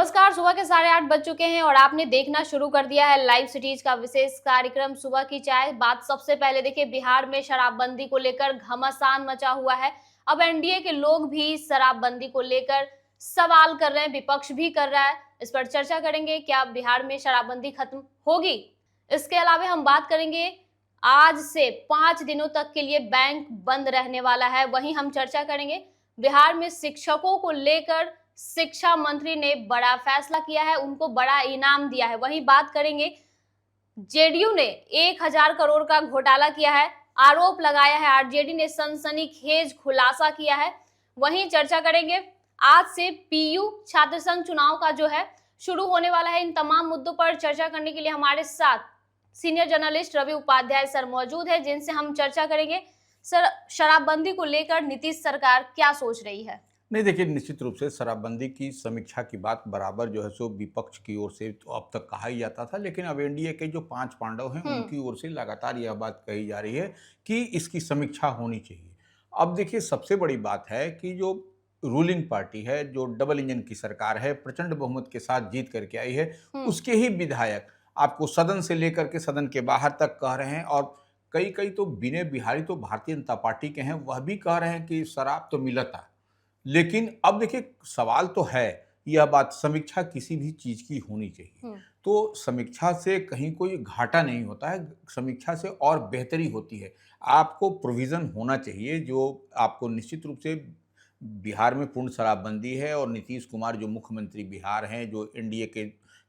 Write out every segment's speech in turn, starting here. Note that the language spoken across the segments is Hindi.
नमस्कार। सुबह के 8:30 बज चुके हैं और आपने देखना शुरू कर दिया है लाइव सिटीज का विशेष कार्यक्रम सुबह की चाय। बात सबसे पहले देखिए, बिहार में शराबबंदी को लेकर घमासान मचा हुआ है। अब एनडीए के लोग भी शराबबंदी को लेकर सवाल कर रहे हैं, विपक्ष भी कर रहा है। इस पर चर्चा करेंगे, क्या बिहार में शराबबंदी खत्म होगी। इसके अलावा हम बात करेंगे, आज से 5 दिनों तक के लिए बैंक बंद रहने वाला है। वहीं हम चर्चा करेंगे, बिहार में शिक्षकों को लेकर शिक्षा मंत्री ने बड़ा फैसला किया है, उनको बड़ा इनाम दिया है। वहीं बात करेंगे, जेडीयू ने 1000 करोड़ का घोटाला किया है, आरोप लगाया है। आरजेडी ने सनसनीखेज खुलासा किया है। वहीं चर्चा करेंगे, आज से पीयू छात्र संघ चुनाव का जो है शुरू होने वाला है। इन तमाम मुद्दों पर चर्चा करने के लिए हमारे साथ senior journalist Ravi Upadhyay sir मौजूद है, जिनसे हम चर्चा करेंगे। सर, शराबबंदी को लेकर नीतीश सरकार क्या सोच रही है? नहीं, देखिए, निश्चित रूप से शराबबंदी की समीक्षा की बात बराबर जो है सो विपक्ष की ओर से तो अब तक कहा ही जाता था, लेकिन अब एनडीए के जो 5 पांडव हैं उनकी ओर से लगातार यह बात कही जा रही है कि इसकी समीक्षा होनी चाहिए। अब देखिए, सबसे बड़ी बात है कि जो रूलिंग पार्टी है, जो डबल इंजन की सरकार है, प्रचंड बहुमत के साथ जीत करके आई है, उसके ही विधायक आपको सदन से लेकर के सदन के बाहर तक कह रहे हैं, और कई कई तो विनय बिहारी तो भारतीय जनता पार्टी के हैं, वह भी कह रहे हैं कि शराब तो मिलता। लेकिन अब देखिए, सवाल तो है, यह बात समीक्षा किसी भी चीज की होनी चाहिए। तो समीक्षा से कहीं कोई घाटा नहीं होता है, समीक्षा से और बेहतरी होती है। आपको प्रोविजन होना चाहिए जो आपको निश्चित रूप से बिहार में पूर्ण शराबबंदी है, और नीतीश कुमार जो मुख्यमंत्री बिहार हैं, जो एनडीए के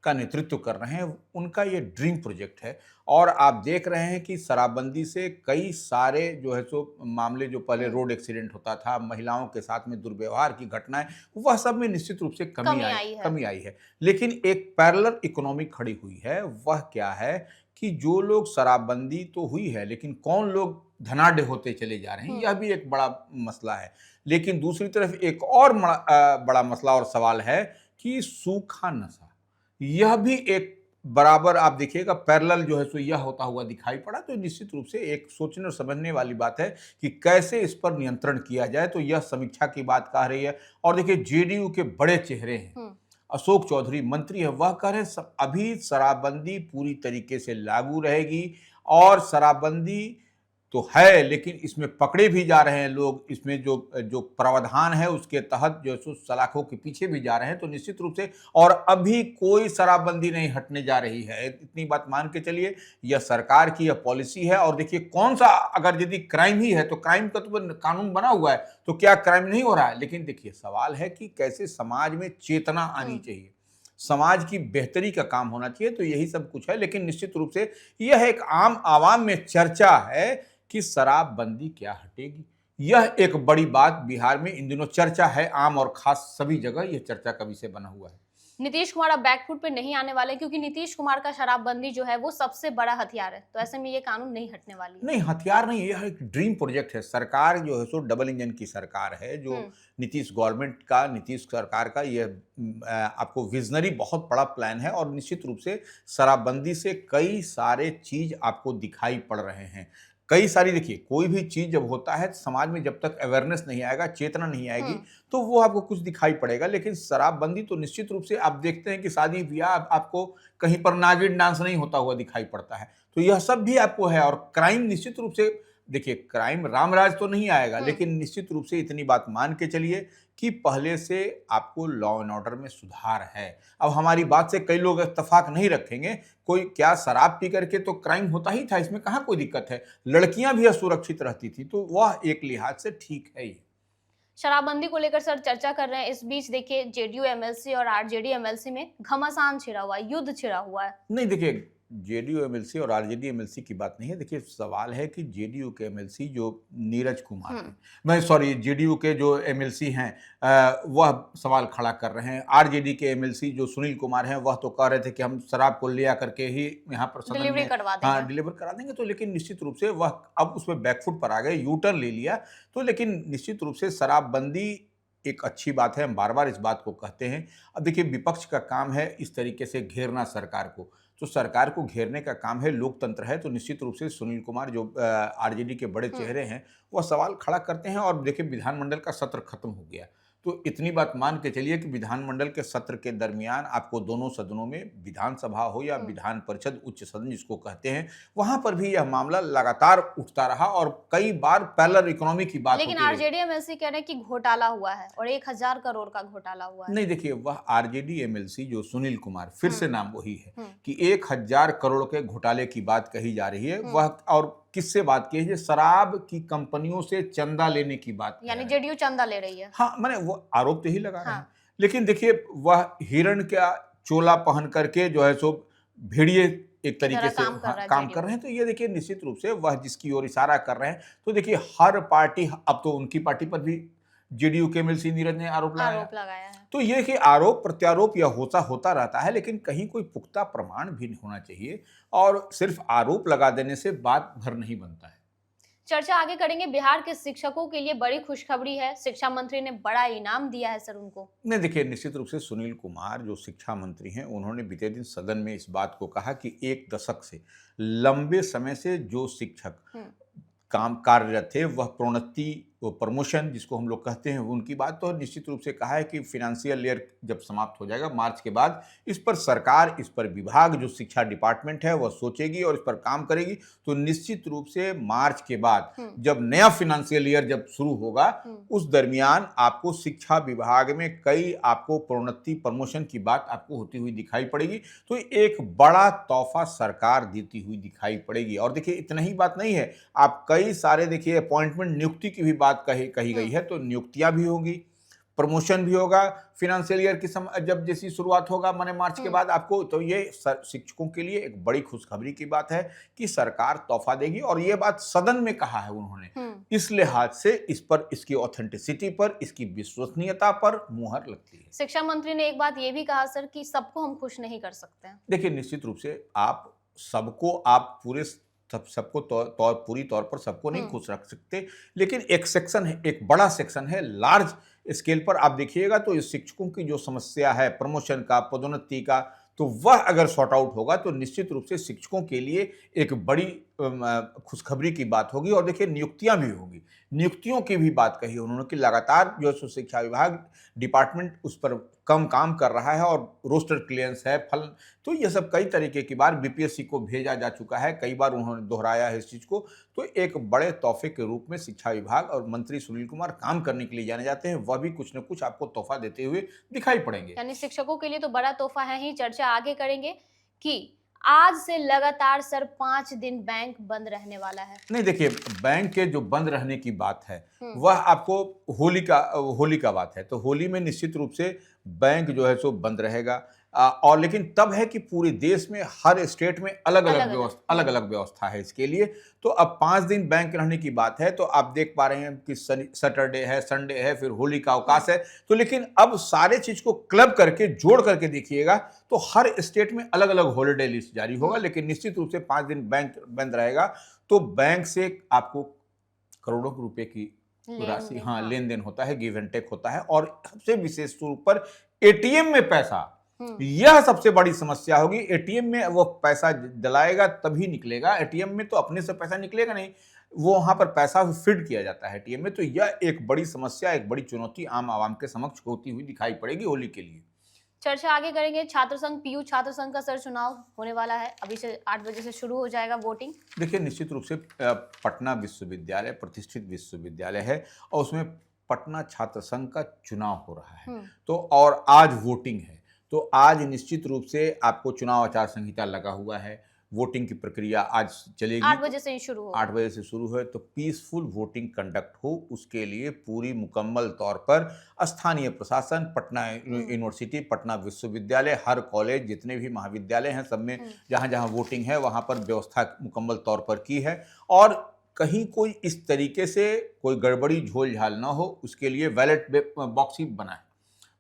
का नेतृत्व कर रहे हैं, उनका ये ड्रीम प्रोजेक्ट है। और आप देख रहे हैं कि शराबबंदी से कई सारे जो है सो मामले, जो पहले रोड एक्सीडेंट होता था, महिलाओं के साथ में दुर्व्यवहार की घटनाएं, वह सब में निश्चित रूप से कमी आई है। लेकिन एक पैरेलल इकोनॉमी खड़ी हुई है। वह क्या है कि जो लोग, शराबबंदी तो हुई है, लेकिन कौन लोग धनाढ्य होते चले जा रहे हैं, यह भी एक बड़ा मसला है। लेकिन दूसरी तरफ एक और बड़ा मसला और सवाल है कि सूखा नशा, यह भी एक बराबर आप देखिएगा पैरेलल जो है सो यह होता हुआ दिखाई पड़ा। तो निश्चित रूप से एक सोचने और समझने वाली बात है कि कैसे इस पर नियंत्रण किया जाए। तो यह समीक्षा की बात कह रही है। और देखिए, जेडीयू के बड़े चेहरे हैं, अशोक चौधरी मंत्री है, वह कह रहे हैं अभी शराबबंदी पूरी तरीके से लागू रहेगी, और शराबबंदी तो है, लेकिन इसमें पकड़े भी जा रहे हैं लोग, इसमें जो जो प्रावधान है उसके तहत जो सो सलाखों के पीछे भी जा रहे हैं। तो निश्चित रूप से, और अभी कोई शराबबंदी नहीं हटने जा रही है, इतनी बात मान के चलिए। यह सरकार की यह पॉलिसी है। और देखिए, कौन सा, अगर यदि क्राइम ही है तो क्राइम का तो कानून बना हुआ है, तो क्या क्राइम नहीं हो रहा है? लेकिन देखिए, सवाल है कि कैसे समाज में चेतना आनी चाहिए, समाज की बेहतरी का काम होना चाहिए। तो यही सब कुछ है। लेकिन निश्चित रूप से यह एक आम आवाम में चर्चा है कि शराबबंदी क्या हटेगी। यह एक बड़ी बात बिहार में इन दिनों चर्चा है, आम और खास सभी जगह यह चर्चा का विषय बना हुआ है। नीतीश कुमार अब बैकफुट पे नहीं आने वाले, क्योंकि नीतीश कुमार का शराबबंदी जो है वो सबसे बड़ा हथियार है। तो ऐसे में ये कानून नहीं हटने वाली है। नहीं, हथियार नहीं, यह एक ड्रीम प्रोजेक्ट है। सरकार जो है सो डबल इंजन की सरकार है, जो नीतीश गवर्नमेंट का, नीतीश सरकार का यह आपको विजनरी बहुत बड़ा प्लान है। और निश्चित रूप से शराबबंदी से कई सारे चीज आपको दिखाई पड़ रहे हैं। कई सारी, देखिए, कोई भी चीज जब होता है समाज में, जब तक अवेयरनेस नहीं आएगा, चेतना नहीं आएगी, तो वो आपको कुछ दिखाई पड़ेगा। लेकिन शराबबंदी तो निश्चित रूप से आप देखते हैं कि शादी ब्याह आपको कहीं पर नागिन डांस नहीं होता हुआ दिखाई पड़ता है। तो यह सब भी आपको है। और क्राइम निश्चित रूप से, देखिए, क्राइम रामराज तो नहीं आएगा, लेकिन निश्चित रूप से इतनी बात मान के चलिए कि पहले से आपको लॉ एंड ऑर्डर में सुधार है। अब हमारी बात से कई लोग इत्तेफाक नहीं रखेंगे। कोई क्या, शराब पी करके तो क्राइम होता ही था, इसमें कहाँ कोई दिक्कत है। लड़कियां भी असुरक्षित रहती थी, तो वह एक लिहाज से ठीक है। ये शराबबंदी को लेकर सर चर्चा कर रहे हैं। इस बीच देखिए, जेडीयू एमएलसी और आरजेडी एमएलसी में घमासान छिड़ा हुआ है, युद्ध छिड़ा हुआ है। नहीं, देखिए, जेडीयू एमएलसी और आरजेडी एमएलसी की बात नहीं है। देखिए, सवाल है कि जेडीयू के एमएलसी जो नीरज कुमार हैं, मैं सॉरी, जेडीयू के जो एमएलसी हैं, वह सवाल खड़ा कर रहे हैं। आरजेडी के एमएलसी जो सुनील कुमार हैं, वह तो कह रहे थे कि हम शराब को ले आकर के ही यहाँ पर सदन में डिलीवर करा देंगे। तो लेकिन निश्चित रूप से वह अब उसमें बैकफुट पर आ गए, यू टर्न ले लिया। तो लेकिन निश्चित रूप से शराबबंदी एक अच्छी बात है, हम बार बार इस बात को कहते हैं। अब देखिए, विपक्ष का काम है इस तरीके से घेरना सरकार को, तो सरकार को घेरने का काम है, लोकतंत्र है। तो निश्चित रूप से सुनील कुमार जो आरजेडी के बड़े चेहरे हैं, वह सवाल खड़ा करते हैं। और देखिए, विधानमंडल का सत्र खत्म हो गया, तो इतनी बात मान के चलिए कि विधानमंडल के सत्र के दरमियान आपको दोनों सदनों में, विधानसभा हो या विधान परिषद उच्च सदन जिसको कहते हैं, वहां पर भी यह मामला लगातार उठता रहा और कई बार पैरेलल इकोनॉमी की बात लेकिन होती रही। आरजेडी एमएलसी कह रहे हैं कि घोटाला हुआ है और 1000 करोड़ का घोटाला हुआ है। नहीं देखिए, वह आरजेडी एमएलसी जो सुनील कुमार, फिर से नाम वही है हम्म। कि 1000 करोड़ के घोटाले की बात कही जा रही है। वह और किससे बात की है? शराब की कंपनियों से चंदा लेने की बात कह यानी रहे हैं। जेडीयू चंदा ले रही है। हाँ, मैंने वो आरोप तो ही लगा रहे हैं। हाँ। लेकिन देखिए, वह हिरण का चोला पहन करके जो है सो भेड़िए एक तरीके से काम कर रहा है काम जेडीयू। कर रहे हैं। तो ये देखिए, निश्चित रूप से वह जिसकी ओर इशारा कर रहे हैं, तो देखिए हर पार्टी, अब तो उनकी पार्टी पर भी जेडीयू के एमएलसी नीरज ने आरोप लगाया है। तो ये कि आरोप प्रत्यारोप यह होता रहता है, लेकिन कहीं कोई पुख्ता प्रमाण भी होना चाहिए और सिर्फ आरोप लगा देने से बात भर नहीं बनता है। चर्चा आगे करेंगे। बिहार के शिक्षकों के लिए बड़ी खुशखबरी है, शिक्षा मंत्री ने बड़ा इनाम दिया है सर उनको। नहीं देखिए, निश्चित रूप से सुनील कुमार जो शिक्षा मंत्री हैं, उन्होंने बीते दिन सदन में इस बात को कहा कि 1 दशक से लंबे समय से जो शिक्षक काम कार्यरत थे, वह प्रोन्नति, वो प्रमोशन जिसको हम लोग कहते हैं, उनकी बात तो निश्चित रूप से कहा है कि फाइनेंशियल ईयर जब समाप्त हो जाएगा मार्च के बाद, इस पर सरकार, इस पर विभाग, जो शिक्षा डिपार्टमेंट है वह सोचेगी और इस पर काम करेगी। तो निश्चित रूप से मार्च के बाद जब नया फाइनेंशियल ईयर जब शुरू होगा, उस दरमियान आपको शिक्षा विभाग में कई आपको प्रोन्नति प्रमोशन की बात आपको होती हुई दिखाई पड़ेगी। तो एक बड़ा तोहफा सरकार देती हुई दिखाई पड़ेगी। और देखिए, इतना ही बात नहीं है, आप कई सारे देखिए अपॉइंटमेंट, नियुक्ति की भी बात कही गई है। तो नियुक्तियां भी होंगी, प्रमोशन भी होगा फाइनेंशियल ईयर की जब जैसी शुरुआत होगा माने मार्च के बाद आपको। तो ये शिक्षकों के लिए एक बड़ी खुशखबरी की बात है कि सरकार तोहफा देगी और ये बात सदन में कहा है उन्होंने। इस लिहाज से इस पर, इसकी ऑथेंटिसिटी पर, इसकी विश्वसनीयता पर मुहर लगती है। शिक्षा मंत्री ने एक बात ये भी कहा सर कि सबको हम खुश नहीं कर सकते हैं। देखिए, निश्चित रूप से आप सबको, आप पूरे सबको पूरी तौर पर सबको नहीं खुश रख सकते, लेकिन एक सेक्शन है, एक बड़ा सेक्शन है, लार्ज स्केल पर आप देखिएगा तो इस शिक्षकों की जो समस्या है प्रमोशन का, पदोन्नति का, तो वह अगर सॉर्ट आउट होगा तो निश्चित रूप से शिक्षकों के लिए एक बड़ी खुशखबरी की बात होगी। और देखिए, नियुक्तियां भी होगी, नियुक्तियों की भी बात कही उन्होंने कि लगातार जो है शिक्षा विभाग डिपार्टमेंट उस पर कम काम कर रहा है और रोस्टर क्लियरेंस है, फल, तो ये सब कई तरीके की बार बीपीएससी को भेजा जा चुका है, कई बार उन्होंने दोहराया है इस चीज को। तो एक बड़े तोहफे के रूप में शिक्षा विभाग और मंत्री सुनील कुमार काम करने के लिए जाने जाते हैं, वह भी कुछ न कुछ आपको तोहफा देते हुए दिखाई पड़ेंगे। यानी शिक्षकों के लिए तो बड़ा तोहफा है ही। चर्चा आगे करेंगे कि आज से लगातार सर 5 दिन बैंक बंद रहने वाला है। नहीं देखिए, बैंक के जो बंद रहने की बात है वह आपको होली का बात है। तो होली में निश्चित रूप से बैंक जो है सो बंद रहेगा। और लेकिन तब है कि पूरे देश में हर स्टेट में अलग अलग व्यवस्था है इसके लिए। तो अब 5 दिन बैंक रहने की बात है। तो आप देख पा रहे हैं कि सैटरडे है, संडे है, फिर होली का अवकाश है। तो लेकिन अब सारे चीज को क्लब करके, जोड़ करके देखिएगा तो हर स्टेट में अलग अलग हॉलीडे लिस्ट जारी होगा। लेकिन निश्चित रूप से 5 दिन बैंक बंद रहेगा। तो बैंक से आपको करोड़ों रुपए की राशि, लेन देन होता है, गिव एंड टेक होता है। और सबसे विशेष रूप पर एटीएम में पैसा, यह सबसे बड़ी समस्या होगी। एटीएम में वो पैसा डलाएगा तभी निकलेगा, एटीएम में तो अपने से पैसा निकलेगा नहीं, वो वहां पर पैसा फीड किया जाता है एटीएम में। तो यह एक बड़ी समस्या, एक बड़ी चुनौती आम आवाम के समक्ष होती हुई दिखाई पड़ेगी होली के लिए। चर्चा आगे करेंगे। छात्र संघ, पीयू छात्र संघ का सर चुनाव होने वाला है, अभी से 8 बजे से शुरू हो जाएगा वोटिंग। देखिए, निश्चित रूप से पटना विश्वविद्यालय प्रतिष्ठित विश्वविद्यालय है और उसमें पटना छात्र संघ का चुनाव हो रहा है। तो और आज वोटिंग है। तो आज निश्चित रूप से आपको चुनाव आचार संहिता लगा हुआ है, वोटिंग की प्रक्रिया आज चलेगी। 8 बजे से शुरू हो, 8 बजे से शुरू है। तो पीसफुल वोटिंग कंडक्ट हो, उसके लिए पूरी मुकम्मल तौर पर स्थानीय प्रशासन, पटना यूनिवर्सिटी, पटना विश्वविद्यालय, हर कॉलेज, जितने भी महाविद्यालय हैं, सब में जहाँ जहाँ वोटिंग है वहाँ पर व्यवस्था मुकम्मल तौर पर की है। और कहीं कोई इस तरीके से कोई गड़बड़ी झोल झाल ना हो, उसके लिए बैलेट बॉक्स ही बना है।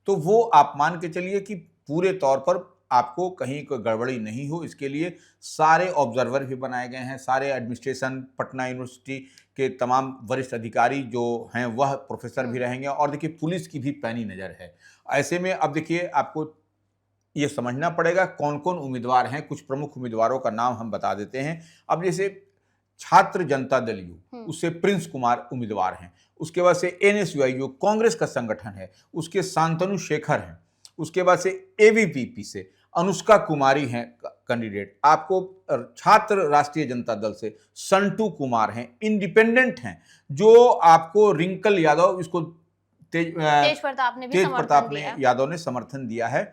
तो वो आप मान के चलिए कि पूरे तौर पर आपको कहीं कोई गड़बड़ी नहीं हो, इसके लिए सारे ऑब्जर्वर भी बनाए गए हैं, सारे एडमिनिस्ट्रेशन, पटना यूनिवर्सिटी के तमाम वरिष्ठ अधिकारी जो हैं वह प्रोफेसर भी रहेंगे। और देखिए, पुलिस की भी पैनी नज़र है। ऐसे में अब देखिए, आपको ये समझना पड़ेगा कौन कौन उम्मीदवार हैं। कुछ प्रमुख उम्मीदवारों का नाम हम बता देते हैं। अब जैसे छात्र जनता दल यू, उससे प्रिंस कुमार उम्मीदवार हैं। उसके बाद से NSUIU कांग्रेस का संगठन है, उसके शांतनु शेखर हैं। उसके बाद से ABVP से अनुष्का कुमारी हैं कैंडिडेट। आपको छात्र राष्ट्रीय जनता दल से संटू कुमार हैं, इंडिपेंडेंट हैं। जो आपको रिंकल यादव, इसको तेज प्रताप ने यादव ने समर्थन दिया है,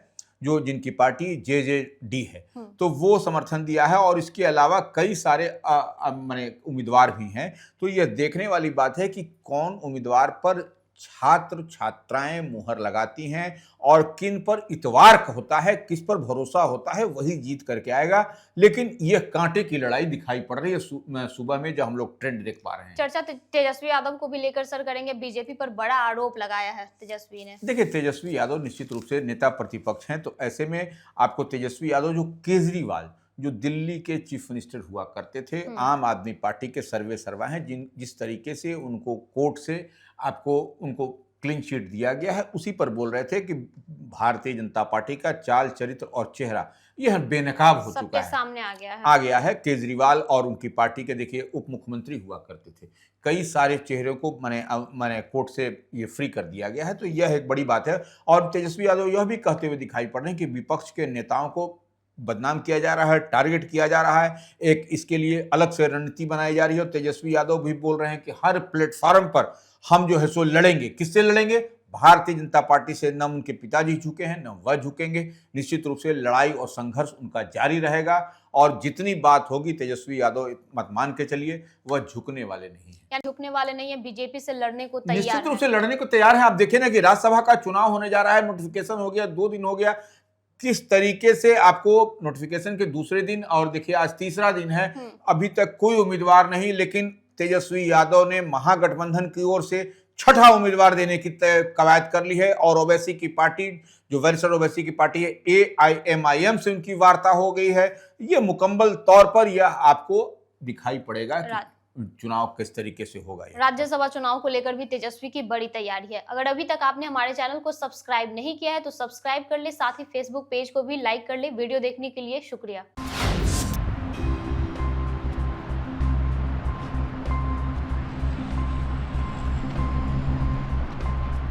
जो जिनकी पार्टी JJD है, तो वो समर्थन दिया है। और इसके अलावा कई सारे माने उम्मीदवार भी हैं। तो यह देखने वाली बात है कि कौन उम्मीदवार पर छात्र छात्राएं मुहर लगाती हैं और किन पर इतवार होता है, किस पर भरोसा होता है, वही जीत करके आएगा। लेकिन यह कांटे की लड़ाई दिखाई पड़ रही है सुबह में, जो हम लोग ट्रेंड देख पा रहे हैं। चर्चा तेजस्वी यादव को भी लेकर सर करेंगे। बीजेपी पर बड़ा आरोप लगाया है तेजस्वी ने। देखिए, तेजस्वी यादव निश्चित रूप से नेता प्रतिपक्ष हैं, तो ऐसे में आपको तेजस्वी यादव, जो केजरीवाल जो दिल्ली के चीफ मिनिस्टर हुआ करते थे, आम आदमी पार्टी के सर्वे सर्वा हैं, जिस तरीके से उनको कोर्ट से आपको उनको क्लीन चिट दिया गया है, उसी पर बोल रहे थे कि भारतीय जनता पार्टी का चाल चरित्र और चेहरा यह बेनकाब हो चुका है, सामने आ गया है। केजरीवाल और उनकी पार्टी के देखिए उप मुख्यमंत्री हुआ करते थे, कई सारे चेहरों को मैंने कोर्ट से ये फ्री कर दिया गया है, तो यह एक बड़ी बात है। और तेजस्वी यादव यह भी कहते हुए दिखाई पड़ रहे हैं कि विपक्ष के नेताओं को बदनाम किया जा रहा है, टारगेट किया जा रहा है, एक इसके लिए अलग से रणनीति बनाई जा रही है। और तेजस्वी यादव भी बोल रहे हैं कि हर प्लेटफॉर्म पर हम जो है सो लड़ेंगे। किससे लड़ेंगे? भारतीय जनता पार्टी से। न उनके पिताजी झुके हैं, न वह झुकेंगे। निश्चित रूप से लड़ाई और संघर्ष उनका जारी रहेगा, और जितनी बात होगी तेजस्वी यादव मत मान के चलिए, वह झुकने वाले नहीं है। झुकने वाले नहीं है, बीजेपी से लड़ने को तैयार, निश्चित रूप से लड़ने को तैयार है। आप देखें ना कि राज्यसभा का चुनाव होने जा रहा है, नोटिफिकेशन हो गया, 2 दिन हो गया, किस तरीके से आपको नोटिफिकेशन के दूसरे दिन, और देखिए आज तीसरा दिन है, अभी तक कोई उम्मीदवार नहीं। लेकिन तेजस्वी यादव ने महागठबंधन की ओर से छठा उम्मीदवार देने की कवायद कर ली है। और ओवैसी की पार्टी, जो वरिष्ठ ओवैसी की पार्टी है, AIMIM से उनकी वार्ता हो गई है। यह मुकम्मल तौर पर यह आपको दिखाई पड़ेगा कि चुनाव किस तरीके से होगा। राज्यसभा चुनाव को लेकर भी तेजस्वी की बड़ी तैयारी है। अगर अभी तक आपने हमारे चैनल को सब्सक्राइब नहीं किया है तो सब्सक्राइब कर ले, साथ ही फेसबुक पेज को भी लाइक कर ले। वीडियो देखने के लिए शुक्रिया।